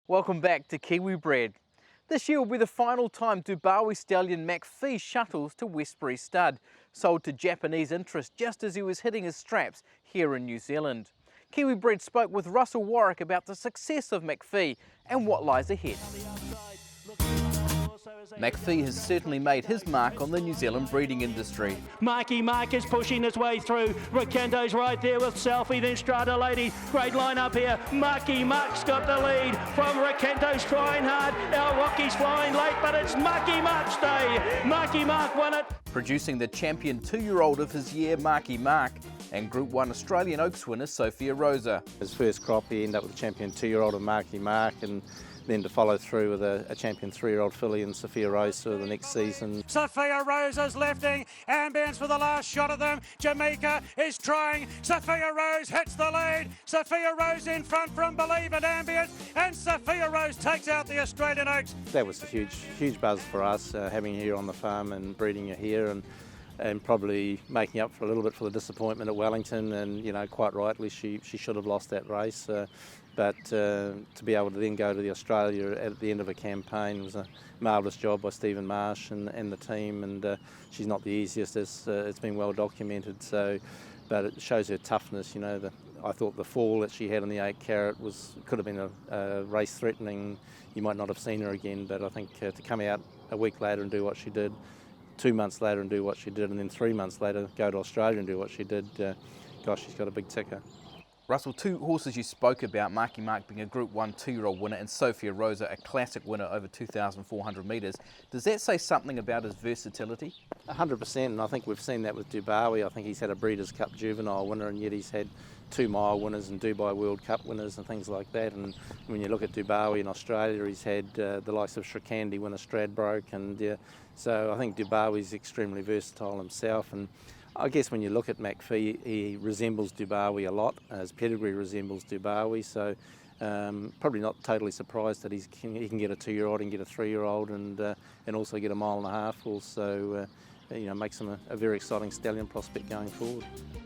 Welcome back to Kiwi Bred. This year will be the final time Dubawi stallion Makfi shuttles to Westbury Stud, sold to Japanese interest just as he was hitting his straps here in New Zealand. Kiwi Bred spoke with Russell Warwick about the success of Makfi and what lies ahead. Makfi has certainly made his mark on the New Zealand breeding industry. Mark is pushing his way through. Rakendo's right there with Selfie, then Strata Lady. Great line up here. Mark's got the lead from Rakendo's trying hard. Our Rocky's flying late, but it's Mark's day. Mark won it. Producing the champion 2-year-old of his year, Mark, and Group 1 Australian Oaks winner, Sophia Rosa. His first crop, he ended up with a champion 2-year-old of Mark, and then to follow through with a champion 3-year-old filly in Sophia Rosa the next season. Sophia Rosa's lifting, ambience for the last shot of them. Jamaica is trying, Sophia Rose hits the lead. Sophia Rose in front from Believe It Ambience, and Sophia Rose takes out the Australian Oaks. That was a huge buzz for us, having her here on the farm and breeding her here, and probably making up for a little bit for the disappointment at Wellington, and quite rightly she should have lost that race. But to be able to then go to the Australia at the end of a campaign was a marvellous job by Stephen Marsh and the team, and she's not the easiest, as it's been well documented. But it shows her toughness. I thought the fall that she had in the 8 carat could have been a race threatening. You might not have seen her again, but I think to come out a week later and do what she did, 2 months later and do what she did, and then 3 months later go to Australia and do what she did, gosh, she's got a big ticker. Russell, 2 horses you spoke about, Mark being a Group 1 2-year-old winner and Sophia Rosa a classic winner over 2,400 metres. Does that say something about his versatility? 100%, and I think we've seen that with Dubawi. I think he's had a Breeders' Cup juvenile winner, and yet he's had 2-mile winners and Dubai World Cup winners and things like that. And when you look at Dubawi in Australia, he's had the likes of Shrikandi win a Stradbroke, and so I think Dubawi's extremely versatile himself. And I guess when you look at Makfi, he resembles Dubawi a lot. His pedigree resembles Dubawi, so probably not totally surprised that he can get a 2-year-old and get a 3-year-old, and also get a 1.5 mile horse. So makes him a very exciting stallion prospect going forward.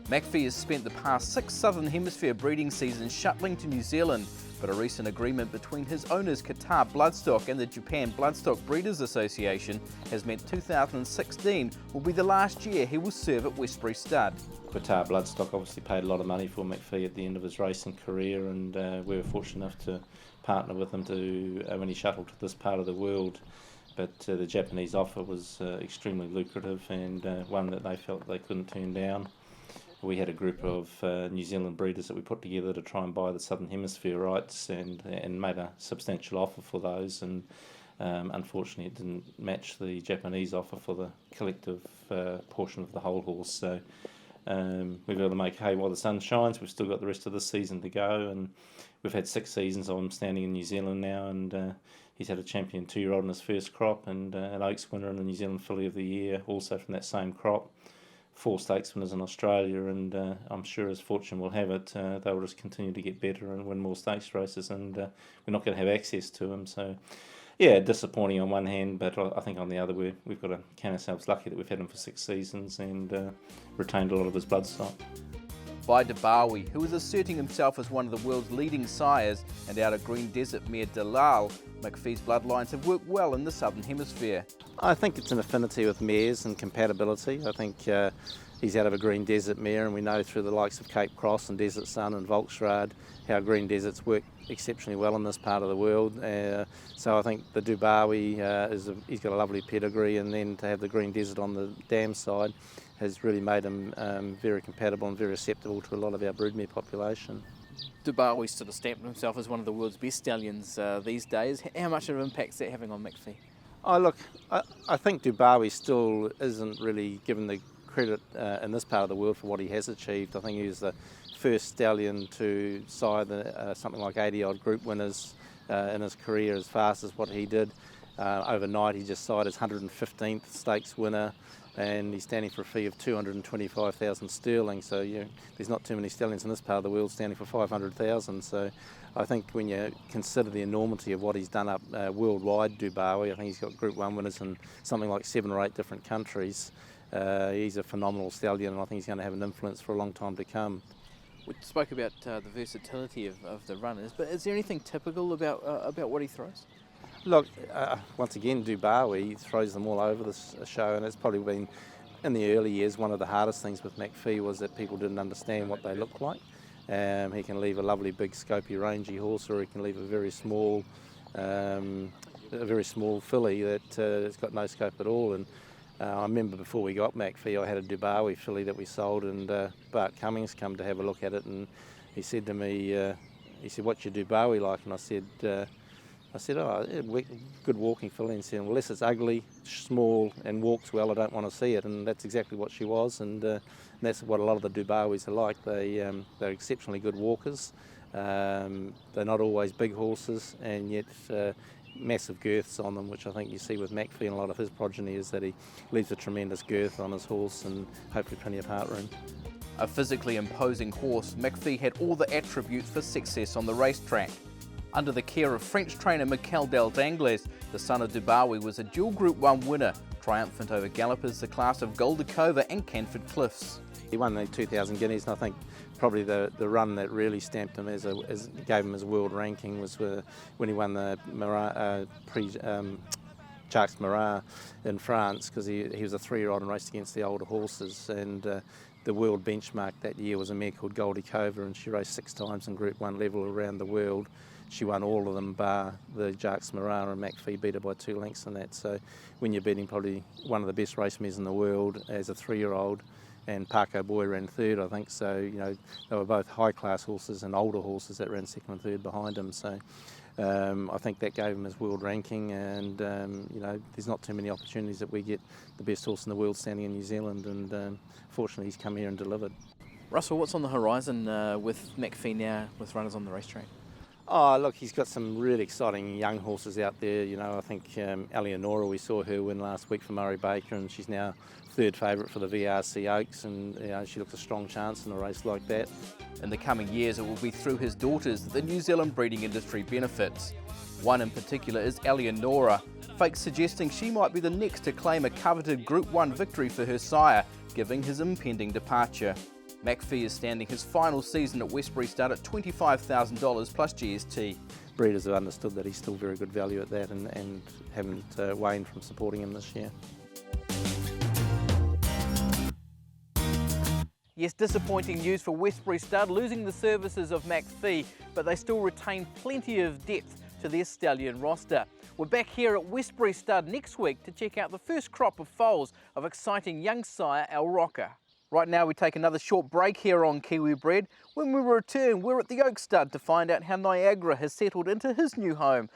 Makfi has spent the past 6 Southern Hemisphere breeding seasons shuttling to New Zealand, but a recent agreement between his owners Qatar Bloodstock and the Japan Bloodstock Breeders Association has meant 2016 will be the last year he will serve at Westbury Stud. Qatar Bloodstock obviously paid a lot of money for Makfi at the end of his racing career, and we were fortunate enough to partner with him to when he shuttled to this part of the world. But the Japanese offer was extremely lucrative, and one that they felt they couldn't turn down. We had a group of New Zealand breeders that we put together to try and buy the Southern Hemisphere rights, and made a substantial offer for those, and unfortunately it didn't match the Japanese offer for the collective portion of the whole horse. So we've got to make hay while the sun shines. We've still got the rest of the season to go, and we've had 6 seasons of him standing in New Zealand now, and he's had a champion 2-year-old in his first crop, and an Oaks winner and the New Zealand Filly of the Year also from that same crop. 4 stakes winners in Australia, and I'm sure as fortune will have it, they will just continue to get better and win more stakes races, and we're not going to have access to him. So, yeah, disappointing on one hand, but I think on the other, we've got to count ourselves lucky that we've had him for 6 seasons and retained a lot of his bloodstock. By Dubawi, who is asserting himself as one of the world's leading sires, and out of Green Desert mare Dalal, Makfi's bloodlines have worked well in the Southern Hemisphere. I think it's an affinity with mares and compatibility. I think he's out of a Green Desert mare, and we know through the likes of Cape Cross and Desert Sun and Volksrad how Green Deserts work exceptionally well in this part of the world. So I think the Dubawi, he's got a lovely pedigree, and then to have the Green Desert on the dam side has really made him very compatible and very acceptable to a lot of our broodmare population. Dubawi sort of stamped himself as one of the world's best stallions these days. How much of an impact is that having on Makfi? Oh look, I think Dubawi still isn't really given the credit in this part of the world for what he has achieved. I think he was the first stallion to sire something like 80-odd group winners in his career as fast as what he did. Overnight he just sired his 115th stakes winner, and he's standing for a fee of 225,000 sterling. So there's not too many stallions in this part of the world standing for 500,000. So I think when you consider the enormity of what he's done up worldwide, Dubawi, I think he's got Group 1 winners in something like 7 or 8 different countries. He's a phenomenal stallion, and I think he's going to have an influence for a long time to come. We spoke about the versatility of the runners, but is there anything typical about what he throws? Look, once again, Dubawi throws them all over the show, and it's probably been, in the early years, one of the hardest things with Makfi was that people didn't understand what they looked like. He can leave a lovely big scopy rangy horse, or he can leave a very small filly that has got no scope at all. And I remember before we got Makfi, I had a Dubawi filly that we sold, and Bart Cummings come to have a look at it, and he said to me, he said, "What's your Dubawi like?" And I said, "Oh, good walking filly." And he said, "Well, unless it's ugly, small, and walks well, I don't want to see it." And that's exactly what she was, and that's what a lot of the Dubawis are like. They're exceptionally good walkers. They're not always big horses, and yet massive girths on them, which I think you see with Makfi and a lot of his progeny, is that he leaves a tremendous girth on his horse and hopefully plenty of heart room. A physically imposing horse, Makfi had all the attributes for success on the racetrack. Under the care of French trainer Mikel Dangles, the son of Dubawi was a dual Group 1 winner, triumphant over gallopers the class of Goldacova and Canford Cliffs. He won the 2,000 guineas, and I think probably the run that really stamped him gave him his world ranking was when he won the Jacques Marat in France, because he was a 3-year-old and raced against the older horses, and the world benchmark that year was a mare called Goldacova, and she raced 6 times in Group 1 level around the world. She won all of them bar the Jacques Marat, and Makfi beat her by 2 lengths in that. So when you're beating probably one of the best race mares in the world as a 3-year-old, and Parko Boy ran 3rd, I think, so they were both high-class horses and older horses that ran 2nd and 3rd behind him. So I think that gave him his world ranking, and there's not too many opportunities that we get the best horse in the world standing in New Zealand, and fortunately he's come here and delivered. Russell, what's on the horizon with Makfi now, with runners on the racetrack? Oh, look, he's got some really exciting young horses out there. I think Eleonora, we saw her win last week for Murray Baker, and she's now 3rd favourite for the VRC Oaks, and she looks a strong chance in a race like that. In the coming years, it will be through his daughters that the New Zealand breeding industry benefits. One in particular is Eleonora, fakes suggesting she might be the next to claim a coveted Group 1 victory for her sire, given his impending departure. Makfi is standing his final season at Westbury Stud at $25,000 plus GST. Breeders have understood that he's still very good value at that, and haven't waned from supporting him this year. Yes, disappointing news for Westbury Stud, losing the services of Makfi, but they still retain plenty of depth to their stallion roster. We're back here at Westbury Stud next week to check out the first crop of foals of exciting young sire El Rocker. Right now we take another short break here on Kiwi Bred. When we return, we're at the Oak Stud to find out how Niagara has settled into his new home.